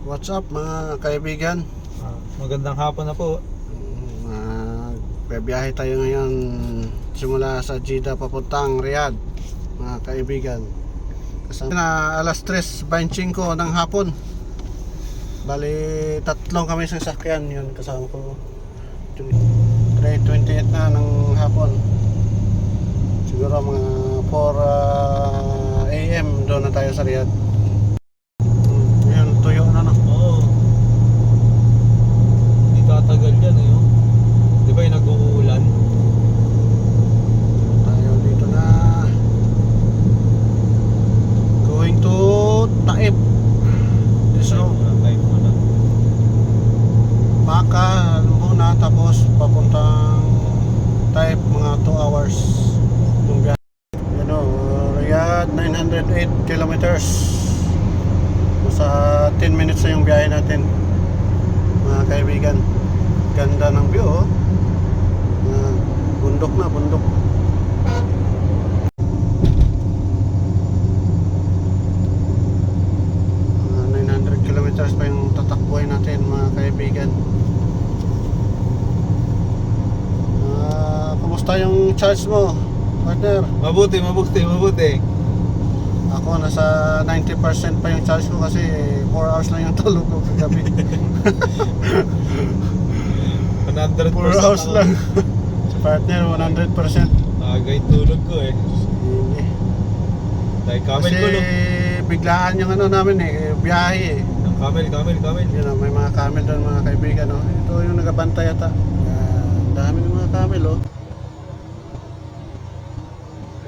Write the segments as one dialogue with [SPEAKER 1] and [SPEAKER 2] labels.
[SPEAKER 1] What's up mga kaibigan?
[SPEAKER 2] Magandang hapon na po.
[SPEAKER 1] Biyahe tayo ngayon simula sa Jeddah papuntang Riyadh mga kaibigan. Kasi na alas 3:25 ng hapon. Bali tatlong kami sa sasakyan, yun kasama ko. 3:28 na ng hapon. Siguro mga 4 AM doon na tayo sa Riyadh. Yan, tuyo na no.
[SPEAKER 2] Oo. Hindi tatagal yan eh. Di ba yung nag-uulan?
[SPEAKER 1] Tayo dito na. Going to Taib. So,
[SPEAKER 2] Taib mo na.
[SPEAKER 1] Maka muna tapos papuntang Taib mga 2 hours yung biyahe. You know, Riyadh 908 kilometers. Sa 10 minutes na yung biyahe natin mga kaibigan. Ganda ng view oh. Bundok na bundok. 900 kilometers pa yung tatakbuhin natin mga kaibigan. Kumusta yung charge mo, partner?
[SPEAKER 2] Mabuti.
[SPEAKER 1] Ako nasa 90% pa yung charge ko kasi 4 hours lang yung tulog ko kagabi.
[SPEAKER 2] 100%
[SPEAKER 1] 4 hours lang. Si partner 100%.
[SPEAKER 2] Agay tulog ko eh.
[SPEAKER 1] Hindi.
[SPEAKER 2] Dahil camel
[SPEAKER 1] Kasi
[SPEAKER 2] ko
[SPEAKER 1] biglaan yung ano namin biyahe eh.
[SPEAKER 2] Camel.
[SPEAKER 1] Yun may mga camel doon mga kaibigan oh. Ito yung nagabantay yata. Yan, dami ng mga camel oh.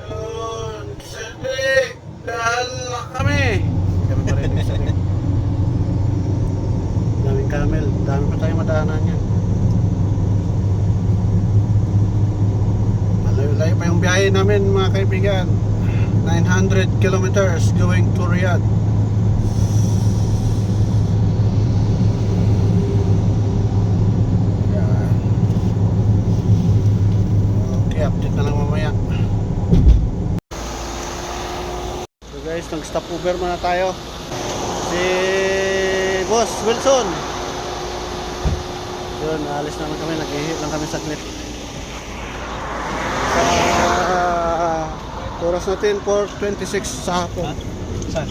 [SPEAKER 1] Yun, Cedric! Dahil na kami! Kami pa rin yung Cedric. Daming camel, dami pa tayong madaanan yan. Malayo-layo pa yung biyahe namin mga kaibigan. 900 kilometers going to Riyadh. Yan. Okay, update na lang mamaya. So guys, nag-stop over muna tayo. Si Boss Wilson. Yun, alis na lang kami. Nag-ihit lang kami saglit. Oras natin 4:26 sa hapon.
[SPEAKER 2] Saan?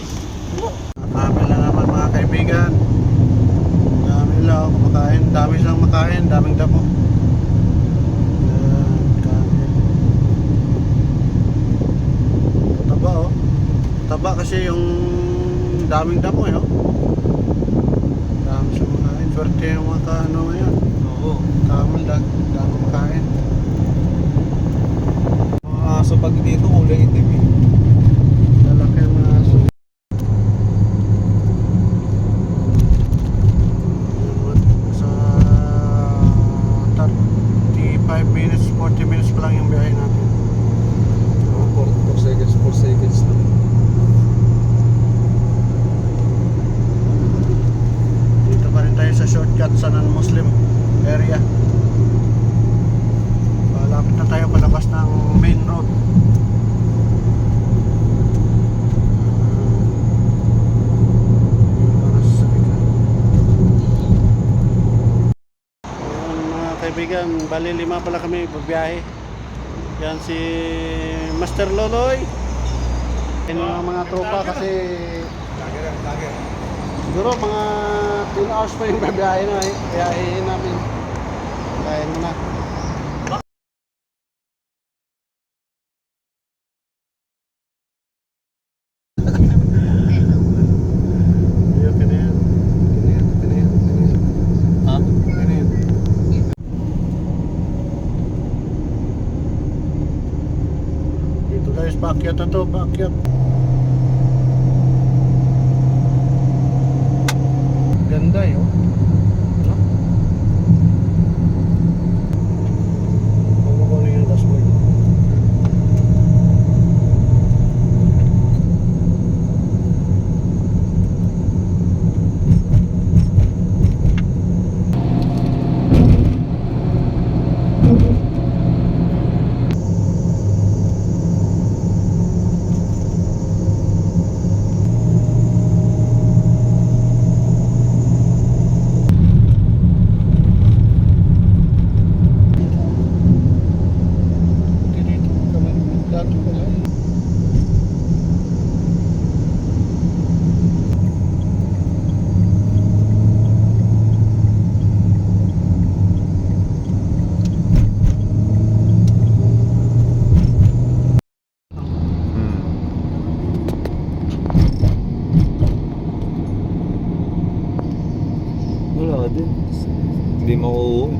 [SPEAKER 1] Kami lang naman mga kaibigan. Dami lang kumakain. Dami silang makain. Daming damo. Yan, kami. Taba oh. Taba kasi yung daming damo eh oh. Dami silang makain. Swerte yung mga ano ngayon.
[SPEAKER 2] Oo.
[SPEAKER 1] Kami lang. Dami makain.
[SPEAKER 2] So pag dito kulay itim eh.
[SPEAKER 1] Lalaki ang mga aso. Sa 35 minutes, 40 minutes pa lang yung biyahe natin.
[SPEAKER 2] 4 seconds lang.
[SPEAKER 1] Dito pa rin tayo sa shortcut sa non-Muslim area. Malapit na tayo palabas ng main road. Mga kaibigan, bali 5 pala kami biyahe. Yan si Master Loloy. Yan yung mga tropa kasi
[SPEAKER 2] Lager.
[SPEAKER 1] siguro mga 10 hours pa yung biyahe na biyahe namin. Kain mo na. Paakyat na to, paakyat. Ganda yun. No? Huwag mo yung dashboard.
[SPEAKER 2] din. Hindi makuuwi.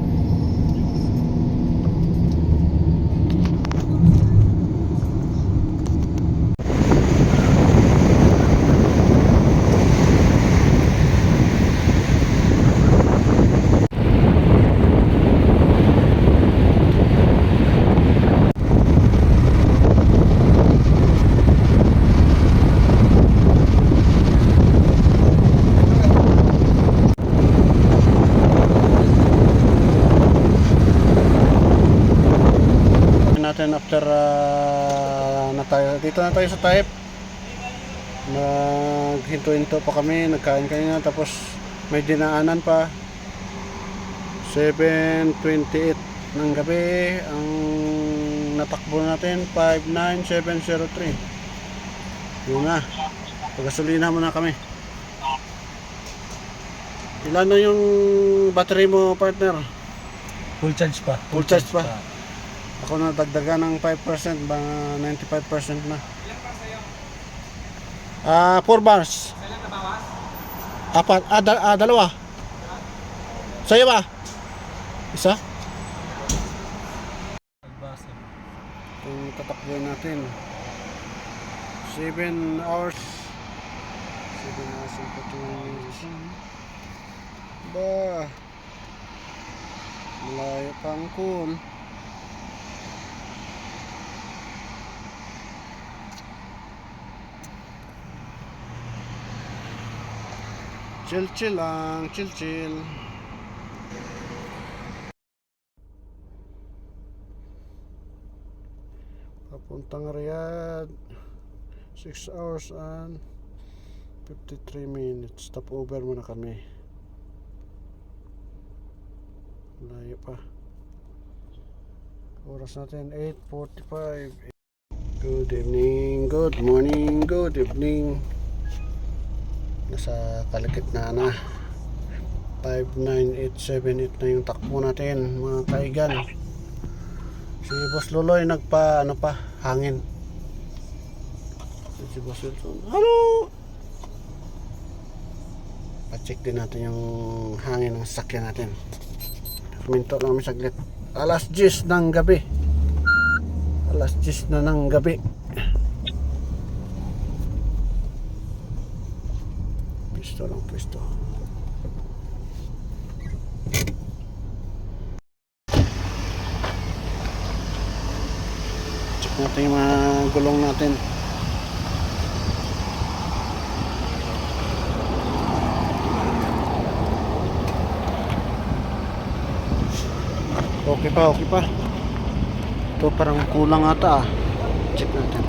[SPEAKER 1] Natin after dito na tayo sa type, naghinto-hinto pa kami, nagkain kanina, tapos may dinaanan pa. 7:28 ng gabi ang natakbo natin, 59703. Yun na, pagasolina muna kami. Ilan na yung battery mo, partner?
[SPEAKER 2] Full charge pa.
[SPEAKER 1] Full charge pa. Ako na dagdagan ng 5%, ba 95% na. 4 bars.
[SPEAKER 3] Kailan na bawas?
[SPEAKER 1] Apat, dalawa. Sa'yo ba? Isa?
[SPEAKER 2] Nagbasa.
[SPEAKER 1] Itong tatakbuhin natin. 7 hours. 7 hours and 41 minutes. Ba. Malayo pang cool. Chill lang, chill. Papuntang Riyadh. 6 hours and 53 minutes. Stop over muna kami. Layo pa. Oras natin 8:45. Good evening, good morning, good evening. Nasa kalagitnaan na. 59878 na yung takbo natin, mga kaigan. Si Boss Loloy nagpa hangin. Si Boss Wilson, hello! Pa-check din natin yung hangin ng sakyan natin. Minto lang kami saglit. Alas 10 ng gabi. Alas 10 na ng gabi. Pwesto lang, pwesto. Check natin yung mga gulong natin. Okay pa, okay pa. Ito parang kulang ata ah. Check natin.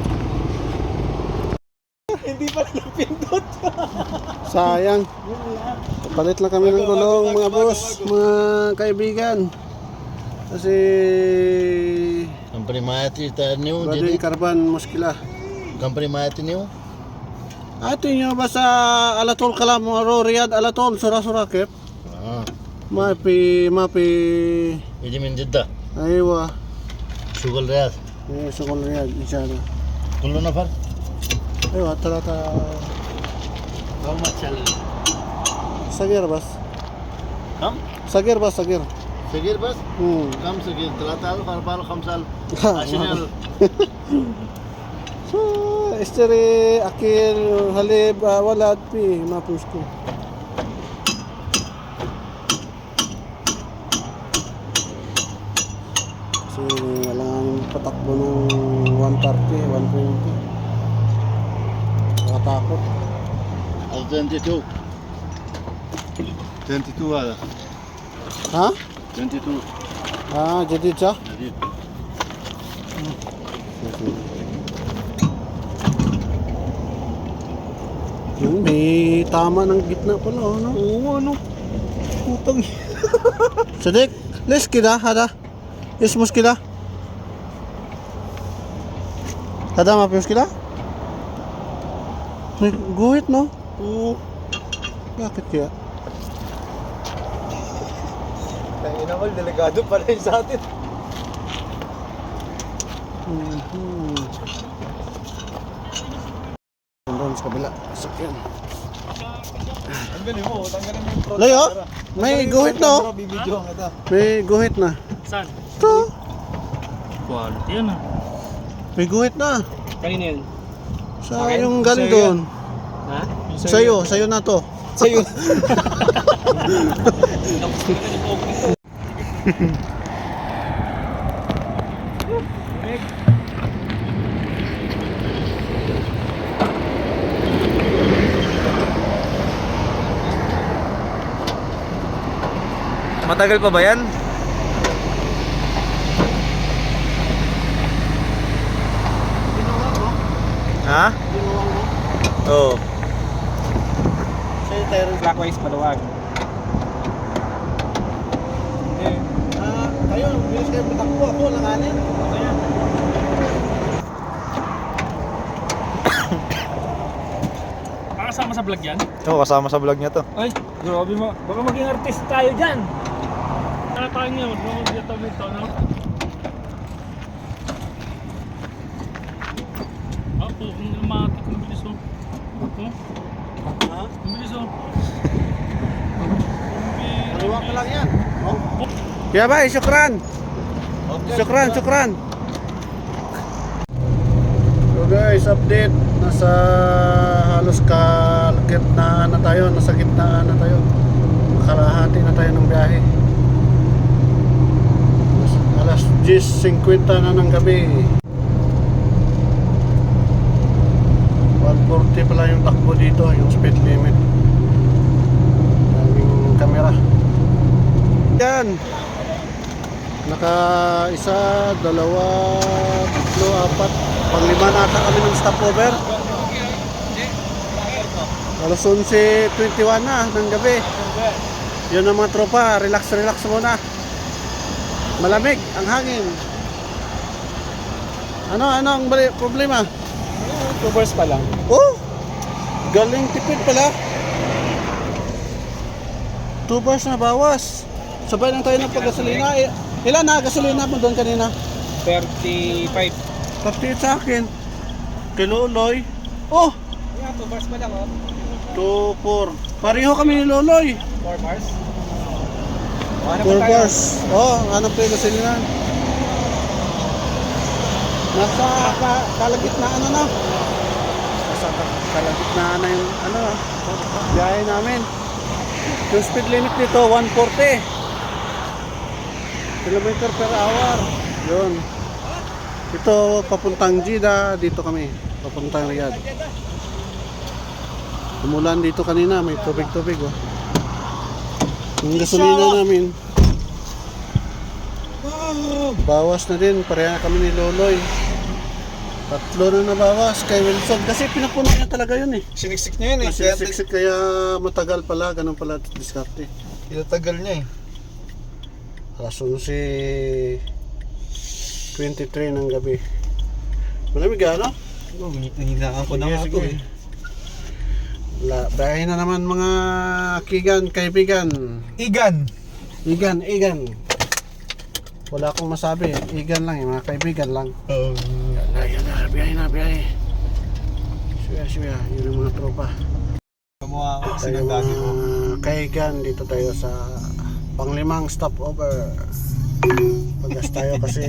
[SPEAKER 3] Hindi pala napindot.
[SPEAKER 1] Sayang. Palit lang kami ng gulong, mga boss, mga kaibigan. Kasi
[SPEAKER 4] company में आया थी tyre new
[SPEAKER 1] Badin Karban muskila.
[SPEAKER 4] Company में आया थी new
[SPEAKER 1] Atin nyo ba sa Alatol Kalam, Riyadh Alatol, Sura-Sura Kep?
[SPEAKER 4] हाँ
[SPEAKER 1] Mapi,
[SPEAKER 4] ये जी من Jeddah
[SPEAKER 1] aywa.
[SPEAKER 4] शुगल रियाज
[SPEAKER 1] Sukol Riyadh, inshallah.
[SPEAKER 4] कुल्लू नफर
[SPEAKER 1] Aywa, talata.
[SPEAKER 4] How much
[SPEAKER 1] Sagir bas.
[SPEAKER 4] कम
[SPEAKER 1] Sagir bas, sagir.
[SPEAKER 4] सगीर बस कम सगीर 3 4 5 عشان
[SPEAKER 1] So, isteri, akil, halib, walad, pi, mapus ko. Kasi kailangan patakbo ng 130, 120. Nakatakot.
[SPEAKER 4] 22 22 هذا
[SPEAKER 1] Ha?
[SPEAKER 4] 22
[SPEAKER 1] Jadid siya?
[SPEAKER 4] جديد
[SPEAKER 1] Yung may tama ng gitna pala, ano?
[SPEAKER 2] Oo, ano? Putang.
[SPEAKER 1] Sadik, les kida, hada. Is muskila. Hada mapi muskila? May guhit, no?
[SPEAKER 2] Oo.
[SPEAKER 1] Bakit kaya?
[SPEAKER 2] Kaya naman, delikado pala yun sa atin.
[SPEAKER 1] Doon sa kabila, sakyan.
[SPEAKER 2] Tanggalin mo yung front
[SPEAKER 1] Layo?
[SPEAKER 2] camera.
[SPEAKER 1] May
[SPEAKER 2] Tanggalin mo
[SPEAKER 1] guhit
[SPEAKER 2] yung
[SPEAKER 1] na,
[SPEAKER 2] front
[SPEAKER 1] oh.
[SPEAKER 2] camera, bibidyohan kita.
[SPEAKER 1] May guhit na.
[SPEAKER 3] Saan?
[SPEAKER 1] Ito.
[SPEAKER 3] Quality yan ah.
[SPEAKER 1] May guhit na.
[SPEAKER 3] Kanina yun?
[SPEAKER 1] Sa
[SPEAKER 3] Akin?
[SPEAKER 1] yung
[SPEAKER 2] Sa'yo
[SPEAKER 1] gandun.
[SPEAKER 3] Ha?
[SPEAKER 1] Sa'yo na to.
[SPEAKER 2] Sa'yo. Matagal pa ba yan? Ha? Oo.
[SPEAKER 1] Sa'yo tayo rin.
[SPEAKER 3] Clockwise paluwag.
[SPEAKER 1] Kayo, bilis kayo bitakbo. Ako, langanin. Ayan.
[SPEAKER 3] Kasama sa vlog yan?
[SPEAKER 2] Oo, kasama sa vlog niya to.
[SPEAKER 3] Ay, grabe mo. Baka maging artist tayo dyan. Tatay niya, huwag mo dito nito, no? Apo, kung lumatik, ang bilis oh. Oh?
[SPEAKER 1] Ha?
[SPEAKER 3] Ang bilis oh.
[SPEAKER 1] Kaliwa pa lang yan. Oh. Kaya ba, syukran. Syukran. So guys, update. Nasa halos kalagitnaan na tayo. Nasa gitnaan na tayo. Makalahati na tayo ng biyahe. Alas 10:50 na ng gabi. 140 pala yung takbo dito. Yung speed limit. Daming kamera. Yan. Naka isa, dalawa, tatlo, apat, panglima na ata kami ng stopover. Alas 11:21 na ng gabi. Yun ang mga tropa, relax muna. Malamig ang hangin. Ano ang problema?
[SPEAKER 3] 2 bars pa lang.
[SPEAKER 1] Oh! Galing tipid pala. 2 bars na bawas. Sabay lang tayo ng paggasolina. Ilan na gasolina mo doon kanina?
[SPEAKER 3] 35.
[SPEAKER 1] 38 sa akin. Kay Loloy. Oh!
[SPEAKER 3] Yeah, 2 bars pa lang oh.
[SPEAKER 1] 2, 4. Pareho kami ni Loloy.
[SPEAKER 3] 4 bars?
[SPEAKER 1] 4 bars. Oh, hanap tayo gasolina. Nasa kalagitnaan na. Nasa kalagitnaan na yung biyahe namin. Yung speed limit dito 140 kilometer per hour. Yun. Ito papuntang Jeddah, dito kami. Papuntang Riyadh. Umulan dito kanina, may tubig oh. Yung gasolina namin bawas na din, pareha kami ni Loloy. 3 na nabawas kay Wilson kasi pinapuno niya talaga yun eh.
[SPEAKER 2] Siniksik niya yun eh.
[SPEAKER 1] Siksik kaya matagal pala, ganun pala diskarte.
[SPEAKER 2] Tinatagal niya eh.
[SPEAKER 1] Alas 11:23 ng gabi. Malamig ano?
[SPEAKER 2] Hinihinaan ko na nga to eh.
[SPEAKER 1] Bahay na naman mga kaibigan. Igan. Wala akong masabi. Igan lang, yung mga kaibigan lang. Yan na, biyahe. Suya. Yun yung mga tropa.
[SPEAKER 2] Kamuha ko kasi
[SPEAKER 1] Tayo
[SPEAKER 2] ng dati mo.
[SPEAKER 1] mga kaigan, dito tayo sa panglimang stopover. Paggas tayo kasi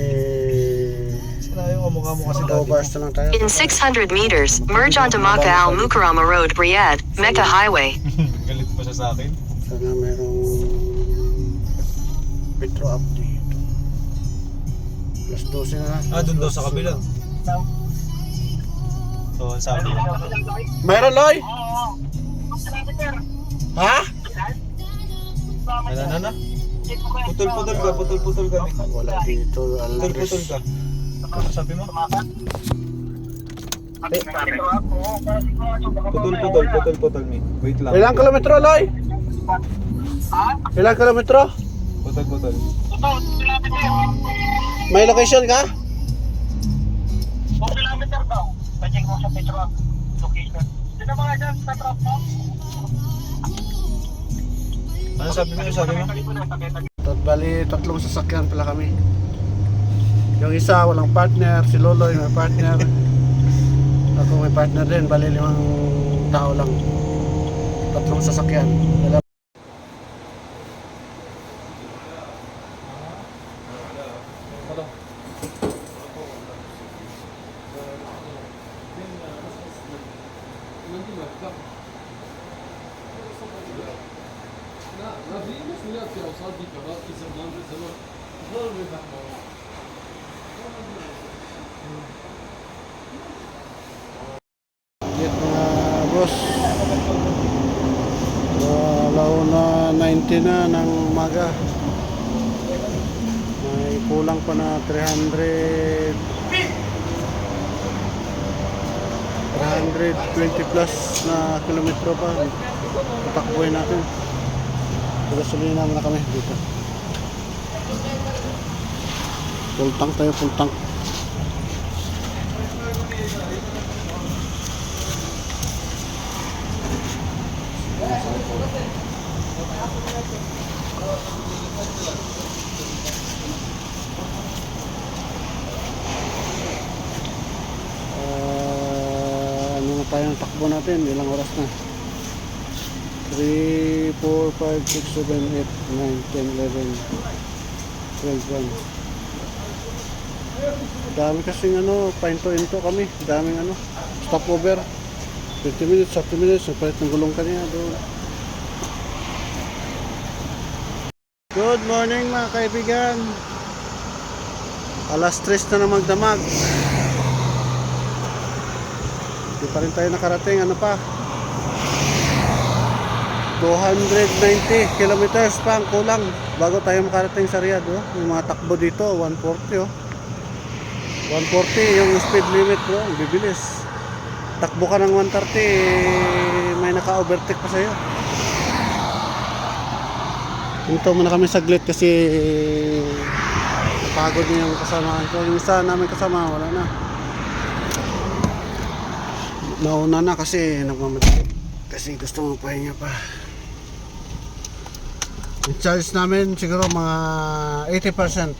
[SPEAKER 2] Sila yung kamukha mo kasi
[SPEAKER 1] 2
[SPEAKER 2] dati mo.
[SPEAKER 1] bars na lang tayo.
[SPEAKER 5] In 600 meters, merge onto Makkah Al Mukarramah Road, Riyadh, Mecca Highway.
[SPEAKER 2] Galit pa siya sa akin.
[SPEAKER 1] Sana merong Petro update. Plus 12 na.
[SPEAKER 2] Dun daw sa kabila. So, sabi niya.
[SPEAKER 1] Mayroon, Loy? Ha?
[SPEAKER 2] Na. Putol-putol kami.
[SPEAKER 1] Wala dito.
[SPEAKER 2] Putol-putol ka. Ano sabi mo? Putol mi. Wait lang.
[SPEAKER 1] Ilang kilometro, Loy? Ilang kilometro?
[SPEAKER 2] Putol.
[SPEAKER 1] May location ka?
[SPEAKER 6] 4 kilometer daw. Pwede ko sa Petro location. Sino mga dyan sa drop mo?
[SPEAKER 2] Ano sabi mo?
[SPEAKER 1] Bali, 3 sasakyan pala kami. Yung isa, walang partner. Si Loloy may partner. Ako may partner din. Bali, 5 tao lang. tatlong sasakyan. Get mga boss. Alauna 90 na ng umaga. May kulang pa na 320 plus na kilometro pa. Tatakbuhin natin. Gasolina muna kami dito. Full tank tayo, full tank. Ano na tayo ng takbo natin? Ilang oras na? 3, 4, 5, 6, 7, 8, 9, 10, 11, 12, 1. Dami kasing pahinto-hinto kami. Daming stopover. 20 minutes, 30 minutes. Napalit ng gulong kanina doon. Good morning mga kaibigan. Alas 3 na magdamag. Hindi pa rin tayo nakarating. Ano pa? 290 kilometers pa ang kulang bago tayo makarating sa Riyadh. Yung mga takbo dito 140 140 yung speed limit bro. Ang bibilis. Takbo ka ng 130 may naka-overtake pa sa'yo. Hinto muna kami saglit kasi pagod niya yung kasama ko. Yung isa namin kasama wala na. Nauna na kasi nagmamadali. Kasi gusto magpahinga pa. Yung charge namin siguro mga 80%.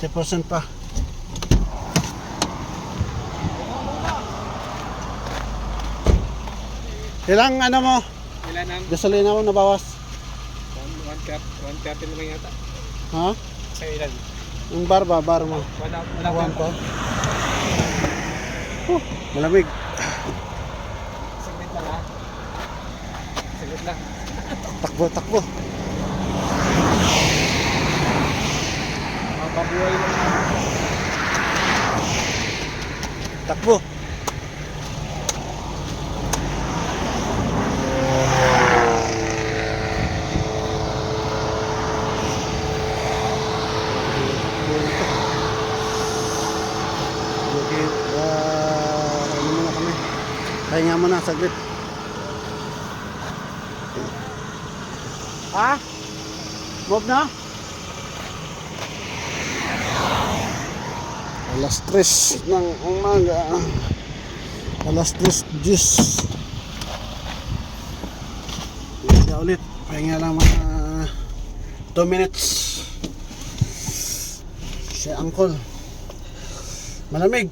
[SPEAKER 1] 80% pa. Ilang mo?
[SPEAKER 3] Ilan ang
[SPEAKER 1] Gasolina mo nabawas?
[SPEAKER 3] 130 naman yata.
[SPEAKER 1] Ha?
[SPEAKER 3] Sa ilan?
[SPEAKER 1] Yung bar mo?
[SPEAKER 3] Wala
[SPEAKER 1] Pa. Malamig.
[SPEAKER 3] Saglit lang ha. Saglit lang.
[SPEAKER 1] Takbo.
[SPEAKER 3] Mabuhay lang.
[SPEAKER 1] Takbo. Ano muna kami? Pahinga muna saglit. Move na? Alas 3 ng umaga. Alas 3:10. Pahinga ulit. Pahinga lang mga 2 minutes. Si Uncle. Malamig.